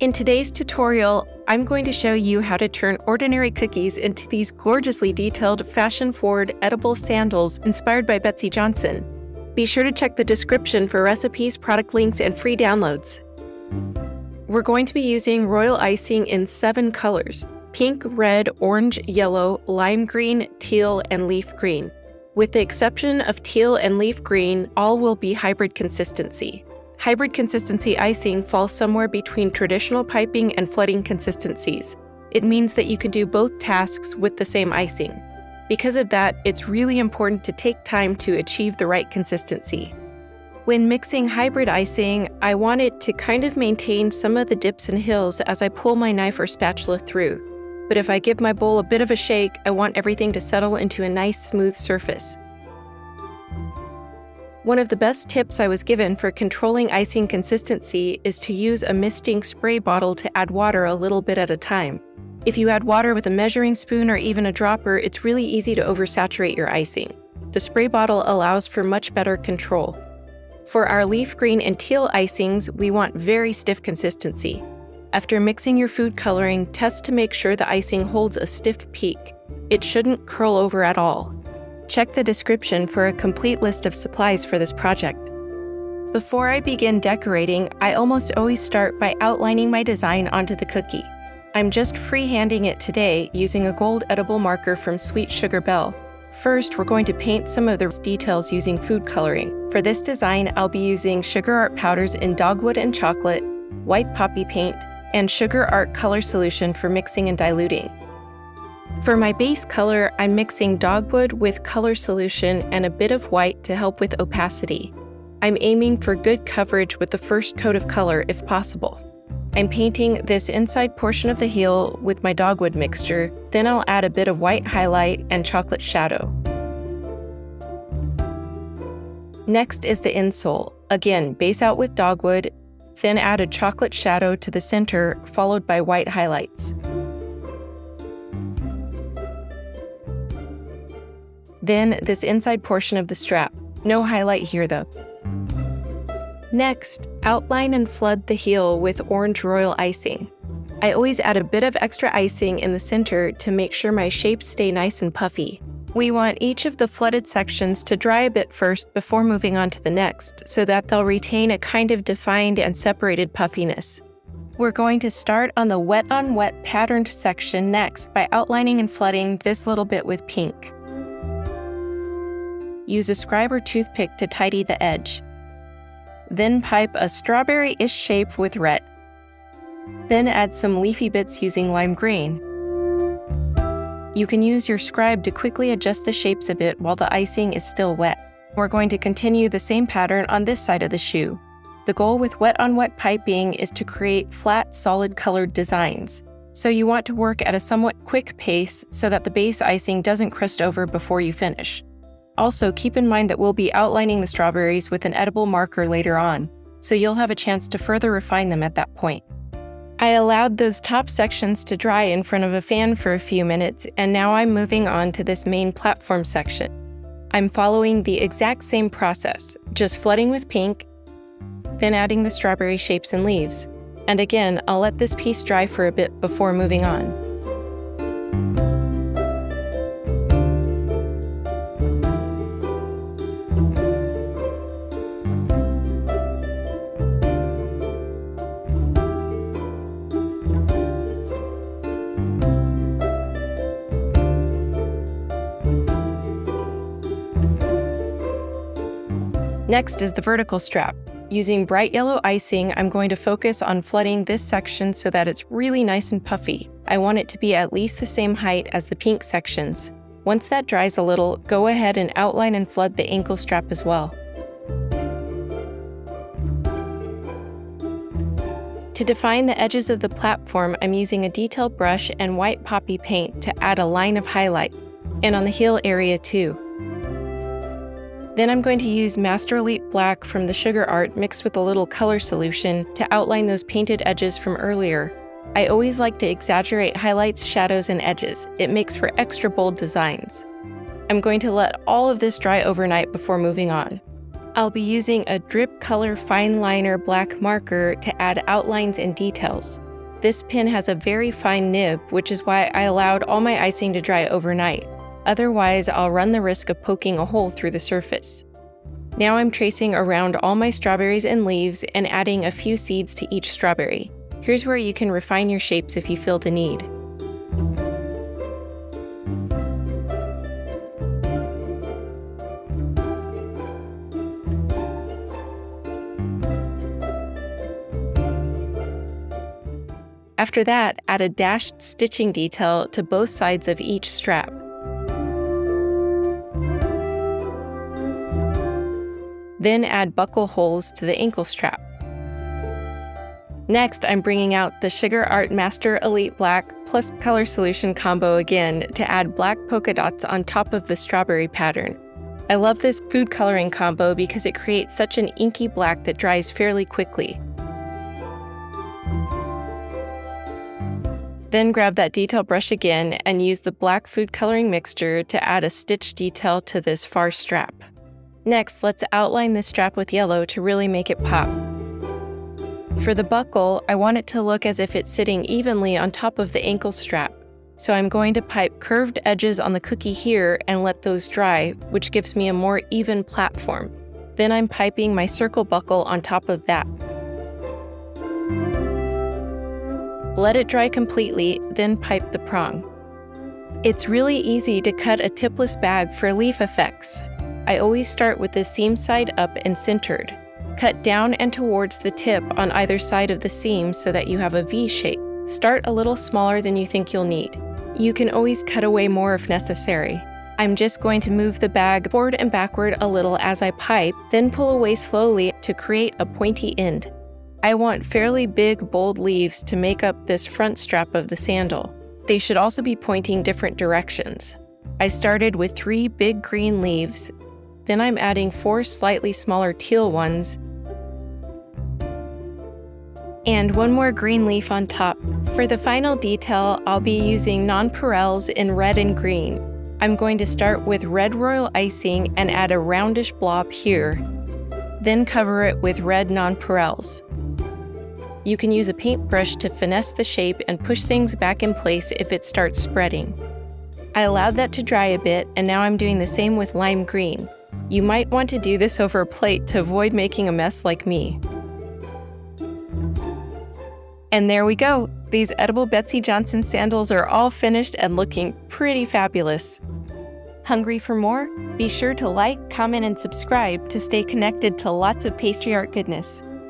In today's tutorial, I'm going to show you how to turn ordinary cookies into these gorgeously detailed, fashion-forward, edible sandals inspired by Betsey Johnson. Be sure to check the description for recipes, product links, and free downloads. We're going to be using royal icing in 7 colors: pink, red, orange, yellow, lime green, teal, and leaf green. With the exception of teal and leaf green, all will be hybrid consistency. Hybrid consistency icing falls somewhere between traditional piping and flooding consistencies. It means that you can do both tasks with the same icing. Because of that, it's really important to take time to achieve the right consistency. When mixing hybrid icing, I want it to kind of maintain some of the dips and hills as I pull my knife or spatula through. But if I give my bowl a bit of a shake, I want everything to settle into a nice, smooth surface. One of the best tips I was given for controlling icing consistency is to use a misting spray bottle to add water a little bit at a time. If you add water with a measuring spoon or even a dropper, it's really easy to oversaturate your icing. The spray bottle allows for much better control. For our leaf green and teal icings, we want very stiff consistency. After mixing your food coloring, test to make sure the icing holds a stiff peak. It shouldn't curl over at all. Check the description for a complete list of supplies for this project. Before I begin decorating, I almost always start by outlining my design onto the cookie. I'm just freehanding it today using a gold edible marker from Sweet Sugar Belle. First, we're going to paint some of the details using food coloring. For this design, I'll be using Sugar Art powders in dogwood and chocolate, white poppy paint, and Sugar Art color solution for mixing and diluting. For my base color, I'm mixing dogwood with color solution and a bit of white to help with opacity. I'm aiming for good coverage with the first coat of color if possible. I'm painting this inside portion of the heel with my dogwood mixture, then I'll add a bit of white highlight and chocolate shadow. Next is the insole. Again, base out with dogwood, then add a chocolate shadow to the center, followed by white highlights. Then this inside portion of the strap. No highlight here though. Next, outline and flood the heel with orange royal icing. I always add a bit of extra icing in the center to make sure my shapes stay nice and puffy. We want each of the flooded sections to dry a bit first before moving on to the next, so that they'll retain a kind of defined and separated puffiness. We're going to start on the wet-on-wet patterned section next by outlining and flooding this little bit with pink. Use a scribe or toothpick to tidy the edge. Then pipe a strawberry-ish shape with red. Then add some leafy bits using lime green. You can use your scribe to quickly adjust the shapes a bit while the icing is still wet. We're going to continue the same pattern on this side of the shoe. The goal with wet-on-wet piping is to create flat, solid colored designs. So you want to work at a somewhat quick pace so that the base icing doesn't crust over before you finish. Also, keep in mind that we'll be outlining the strawberries with an edible marker later on, so you'll have a chance to further refine them at that point. I allowed those top sections to dry in front of a fan for a few minutes, and now I'm moving on to this main platform section. I'm following the exact same process, just flooding with pink, then adding the strawberry shapes and leaves. And again, I'll let this piece dry for a bit before moving on. Next is the vertical strap. Using bright yellow icing, I'm going to focus on flooding this section so that it's really nice and puffy. I want it to be at least the same height as the pink sections. Once that dries a little, go ahead and outline and flood the ankle strap as well. To define the edges of the platform, I'm using a detail brush and white poppy paint to add a line of highlight, and on the heel area too. Then I'm going to use Master Elite Black from the Sugar Art mixed with a little color solution to outline those painted edges from earlier. I always like to exaggerate highlights, shadows, and edges. It makes for extra bold designs. I'm going to let all of this dry overnight before moving on. I'll be using a drip color fine liner black marker to add outlines and details. This pin has a very fine nib, which is why I allowed all my icing to dry overnight. Otherwise, I'll run the risk of poking a hole through the surface. Now I'm tracing around all my strawberries and leaves and adding a few seeds to each strawberry. Here's where you can refine your shapes if you feel the need. After that, add a dashed stitching detail to both sides of each strap. Then add buckle holes to the ankle strap. Next, I'm bringing out the Sugar Art Master Elite Black plus Color Solution combo again to add black polka dots on top of the strawberry pattern. I love this food coloring combo because it creates such an inky black that dries fairly quickly. Then grab that detail brush again and use the black food coloring mixture to add a stitch detail to this far strap. Next, let's outline this strap with yellow to really make it pop. For the buckle, I want it to look as if it's sitting evenly on top of the ankle strap. So I'm going to pipe curved edges on the cookie here and let those dry, which gives me a more even platform. Then I'm piping my circle buckle on top of that. Let it dry completely, then pipe the prong. It's really easy to cut a tipless bag for leaf effects. I always start with the seam side up and centered. Cut down and towards the tip on either side of the seam so that you have a V shape. Start a little smaller than you think you'll need. You can always cut away more if necessary. I'm just going to move the bag forward and backward a little as I pipe, then pull away slowly to create a pointy end. I want fairly big, bold leaves to make up this front strap of the sandal. They should also be pointing different directions. I started with 3 big green leaves, then I'm adding 4 slightly smaller teal ones, and 1 more green leaf on top. For the final detail, I'll be using nonpareils in red and green. I'm going to start with red royal icing and add a roundish blob here, then cover it with red nonpareils. You can use a paintbrush to finesse the shape and push things back in place if it starts spreading. I allowed that to dry a bit, and now I'm doing the same with lime green. You might want to do this over a plate to avoid making a mess like me. And there we go! These edible Betsey Johnson sandals are all finished and looking pretty fabulous. Hungry for more? Be sure to like, comment, and subscribe to stay connected to lots of pastry art goodness.